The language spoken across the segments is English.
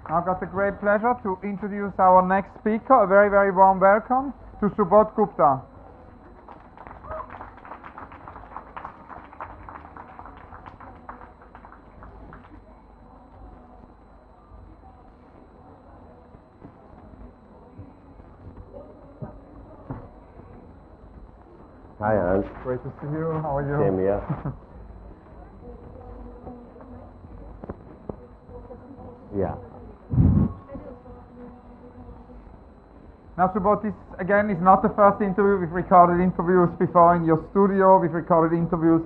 I've got the great pleasure to introduce our next speaker. A very, very warm welcome to Subodh Gupta. Hi, Hans. Great to see you. How are you? Same here. Yeah. Now, Subodh, this again is not the first interview. We've recorded interviews before in your studio. We've recorded interviews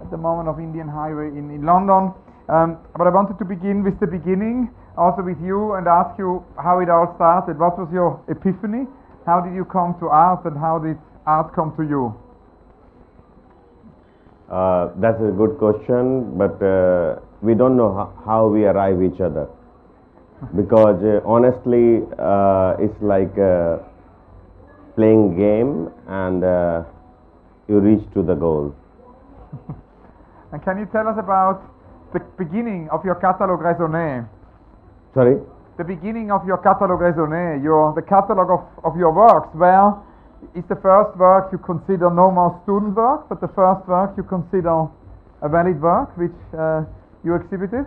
at the moment of Indian Highway in London. But I wanted to begin with the beginning, also with you, and ask you how it all started. What was your epiphany? How did you come to art, and how did art come to you? That's a good question, but we don't know how we arrive each other. Because honestly, it's like playing game and you reach to the goal. And can you tell us about the beginning of your catalogue raisonné? Sorry? The beginning of your catalogue raisonné, the catalogue of your works. Where is the first work you consider no more student work, but the first work you consider a valid work, which you exhibited?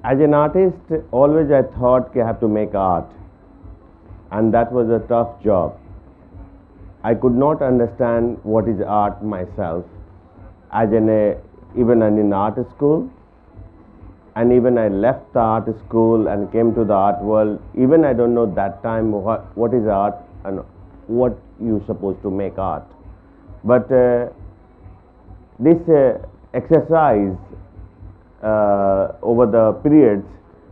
As an artist, always I thought I have to make art, and that was a tough job. I could not understand what is art myself, as even in art school, and even I left the art school and came to the art world. Even I don't know that time what is art and what you supposed to make art. But this exercise over the periods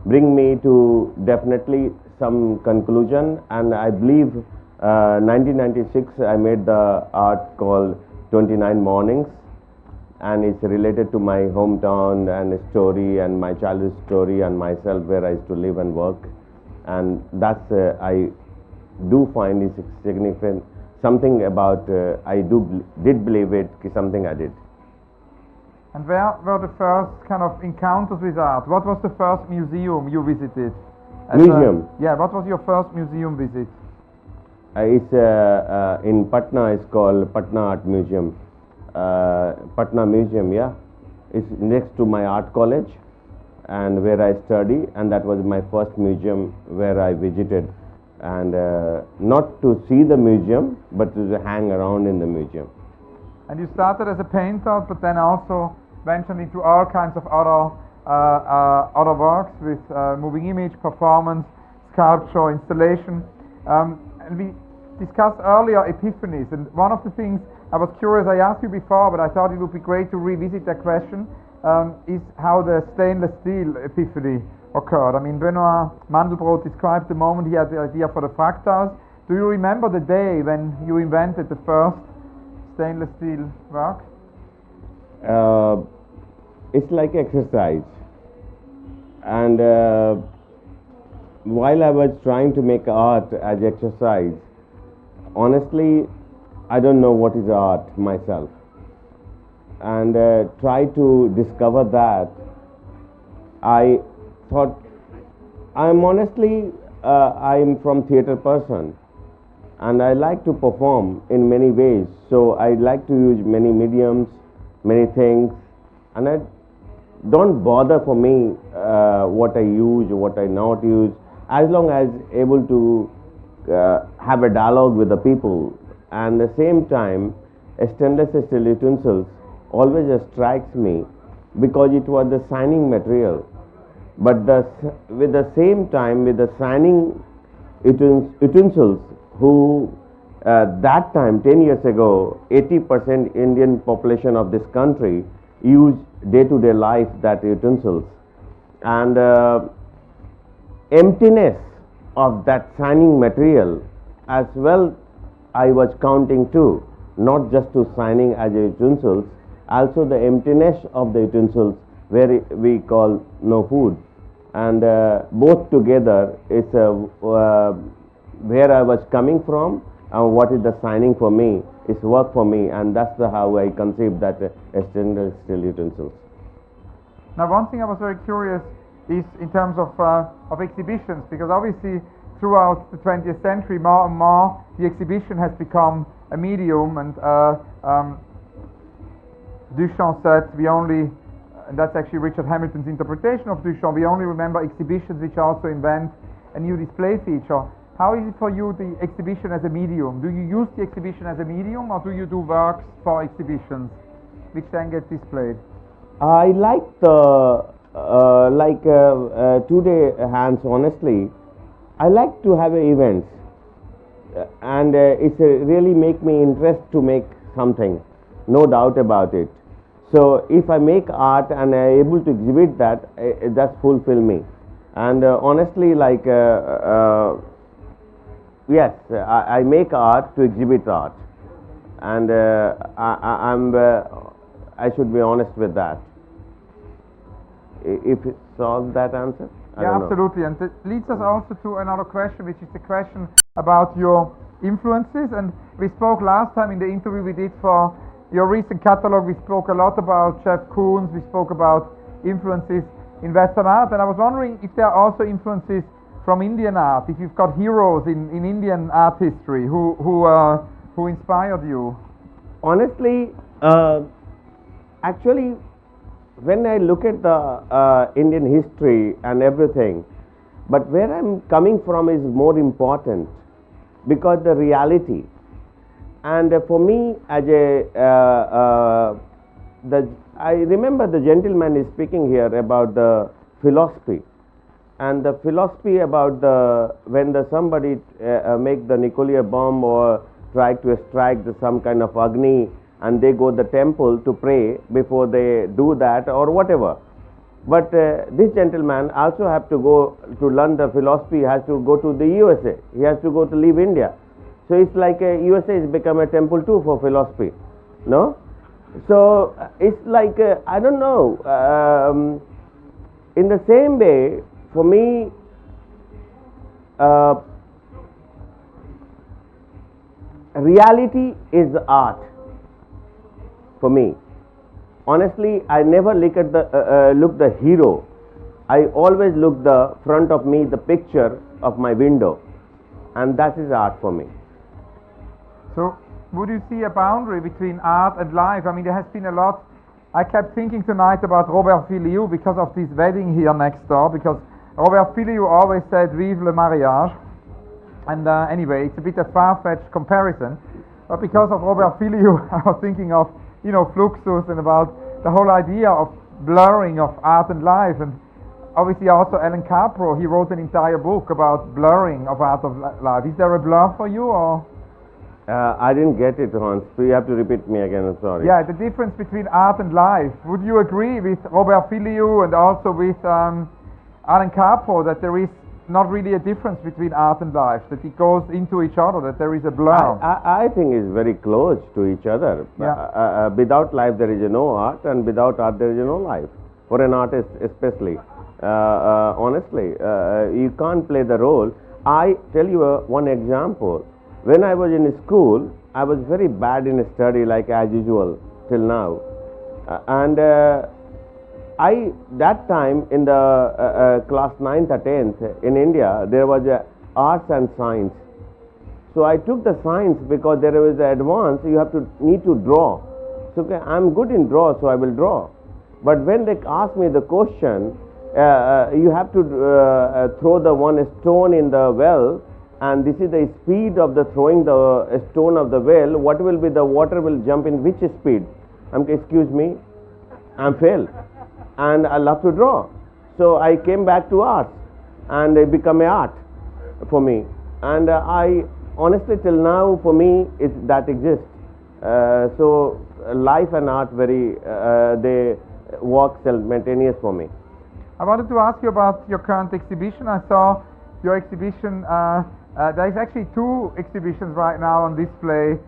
bring me to definitely some conclusion, and I believe 1996 I made the art called 29 Mornings, and it's related to my hometown and a story and my childhood story and myself, where I used to live and work, and that's I do find is significant, something about I did believe it, something I did. And where were the first kind of encounters with art? What was the first museum you visited? Museum? What was your first museum visit? It's in Patna. It's called Patna Art Museum. Patna Museum, yeah. It's next to my art college and where I study, and that was my first museum where I visited. And not to see the museum, but to hang around in the museum. And you started as a painter, but then also ventured into all kinds of other works with moving image, performance, sculpture, installation. And we discussed earlier epiphanies, and one of the things I was curious, I asked you before, but I thought it would be great to revisit that question, is how the stainless steel epiphany occurred. I mean, Benoit Mandelbrot described the moment he had the idea for the fractals. Do you remember the day when you invented the first stainless steel work? It's like exercise, and while I was trying to make art as exercise, honestly I don't know what is art myself, and try to discover that. I thought I'm from theater person, and I like to perform in many ways, so I like to use many mediums, many things, and I don't bother for me what I use, what I not use, as long as able to have a dialogue with the people. And at the same time, stainless steel utensils always strikes me because it was the shining material. But with the same time, with the shining utensils, who that time 10 years ago 80% Indian population of this country use day-to-day life that utensils, and emptiness of that shining material as well I was counting too, not just to shining as utensils, also the emptiness of the utensils where we call no food, and both together is where I was coming from and what is the shining for me is work for me, and that's how I conceived that stainless steel utensils. Now, one thing I was very curious is in terms of exhibitions, because obviously throughout the 20th century, more and more, the exhibition has become a medium, and Duchamp said we only, and that's actually Richard Hamilton's interpretation of Duchamp, we only remember exhibitions which also invent a new display feature. How is it for you, the exhibition as a medium? Do you use the exhibition as a medium, or do you do works for exhibitions which then get displayed? I like the today hands, honestly. I like to have events, and it's really make me interest to make something, no doubt about it. So if I make art and I'm able to exhibit that, that's fulfill me. And honestly, like yes, I make art to exhibit art, and I should be honest with that. If it solves that answer? Yeah, absolutely. And it leads us also to another question, which is the question about your influences. And we spoke last time in the interview we did for your recent catalog, we spoke a lot about Jeff Koons, we spoke about influences in Western art, and I was wondering if there are also influences from Indian art, if you've got heroes in Indian art history who inspired you. Honestly, actually, when I look at the Indian history and everything, but where I'm coming from is more important, because the reality. And for me, as I remember the gentleman is speaking here about the philosophy, and the philosophy about when somebody make the nuclear bomb or try to extract some kind of Agni, and they go to the temple to pray before they do that or whatever. But this gentleman also have to go to learn the philosophy, has to go to the USA, he has to go to leave India. So it's like USA has become a temple too for philosophy, no? So it's like, I don't know, in the same way, for me, reality is art for me. Honestly, I never look at the hero. I always look the front of me, the picture of my window, and that is art for me. So, would you see a boundary between art and life? I mean, there has been a lot. I kept thinking tonight about Robert Filiou because of this wedding here next door, because Robert Filiou always said, "Vive le mariage." And anyway, it's a bit a far-fetched comparison, but because of Robert Filiou, I was thinking of, you know, Fluxus and about the whole idea of blurring of art and life. And obviously also Alan Capro, he wrote an entire book about blurring of art of life. Is there a blur for you, or? I didn't get it, Hans. So you have to repeat me again, I'm sorry. Yeah, the difference between art and life. Would you agree with Robert Filiou and also with Alan Capro that there is not really a difference between art and life, that it goes into each other, that there is a blur? I think it's very close to each other. Yeah. Without life there is no art, and without art there is no life. For an artist especially. Honestly, you can't play the role. I tell you one example. When I was in school, I was very bad in study, like as usual till now, and that time in the class 9th or 10th in India, there was arts and science. So I took the science because there was advance. You need to draw. So okay, I'm good in draw, so I will draw. But when they ask me the question, you have to throw the one stone in the well, and this is the speed of the throwing the stone of the well. What will be the water will jump in which speed? Excuse me, I'm failed, and I love to draw. So I came back to art, and it became an art for me. And I honestly till now for me that exists. So life and art they work simultaneous for me. I wanted to ask you about your current exhibition. I saw your exhibition. There is actually 2 exhibitions right now on display,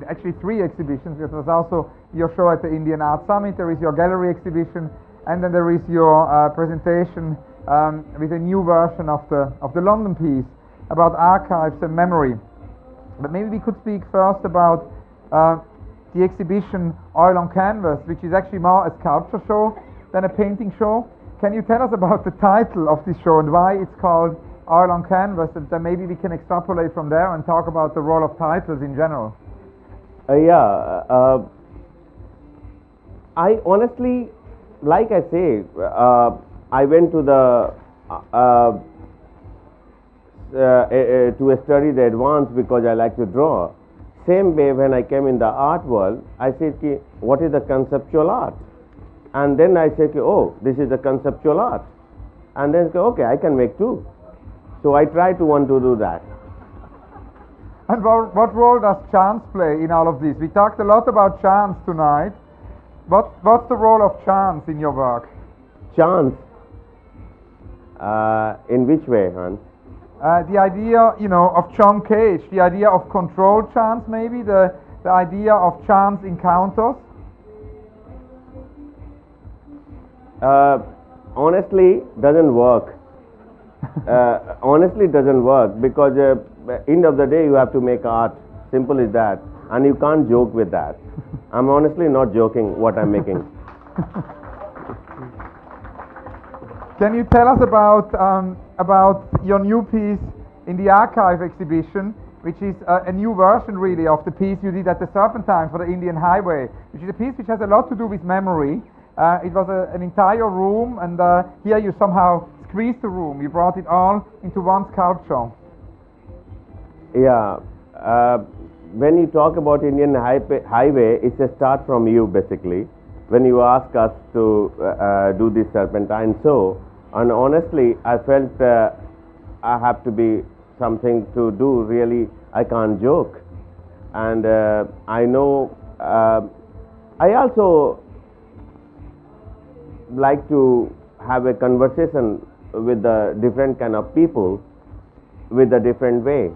actually 3 exhibitions. There was also your show at the Indian Art Summit, there is your gallery exhibition, and then there is your presentation with a new version of the London piece about archives and memory. But maybe we could speak first about the exhibition Oil on Canvas, which is actually more a sculpture show. than a painting show. Can you tell us about the title of this show and why it's called Oil on Canvas, and then maybe we can extrapolate from there and talk about the role of titles in general? I honestly, like I say, I went to to study the advanced because I like to draw. Same way, when I came in the art world, I said, what is the conceptual art? And then I said, oh, this is the conceptual art. And then, okay, I can make two. So I try to want to do that. And what role does chance play in all of this? We talked a lot about chance tonight. What's the role of chance in your work? Chance? In which way, Hans? The idea, of John Cage, the idea of controlled chance, maybe the idea of chance encounters. Honestly, doesn't work. Honestly, doesn't work because end of the day you have to make art. Simple as that, and you can't joke with that. I'm honestly not joking what I'm making. Can you tell us about your new piece in the archive exhibition, which is a new version really of the piece you did at the Serpentine for the Indian Highway, which is a piece which has a lot to do with memory. It was an entire room, and here you somehow squeezed the room. You brought it all into one sculpture. Yeah. When you talk about Indian Highway, it's a start from you basically. When you ask us to do this Serpentine show, and honestly, I felt I have to be something to do. Really, I can't joke, and I know. I also like to have a conversation with the different kind of people with a different way,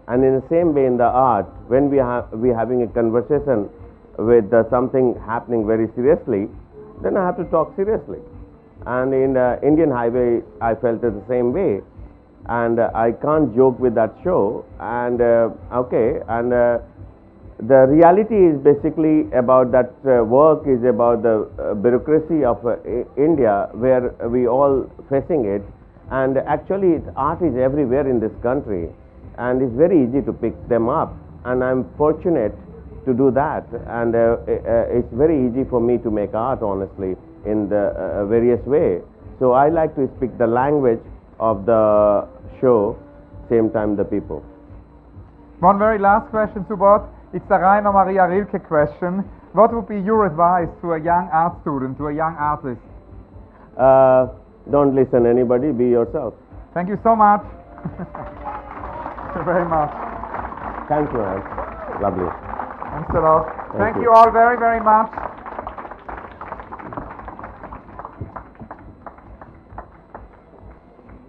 and in the same way in the art, when we having a conversation with something happening very seriously, then I have to talk seriously. And in the Indian Highway, I felt it the same way, and I can't joke with that show. And the reality is basically about that work is about the bureaucracy of India, where we all facing it. And actually, art is everywhere in this country, and it's very easy to pick them up. And I'm fortunate to do that, and it's very easy for me to make art, honestly, in the various way. So I like to speak the language of the show, same time the people. One very last question, Subodh. It's a Rainer Maria Rilke question. What would be your advice to a young art student, to a young artist? Don't listen to anybody, be yourself. Thank you so much. Thank you very much. Thank you, Hans. Lovely. Thanks a lot. Thank you all very, very much.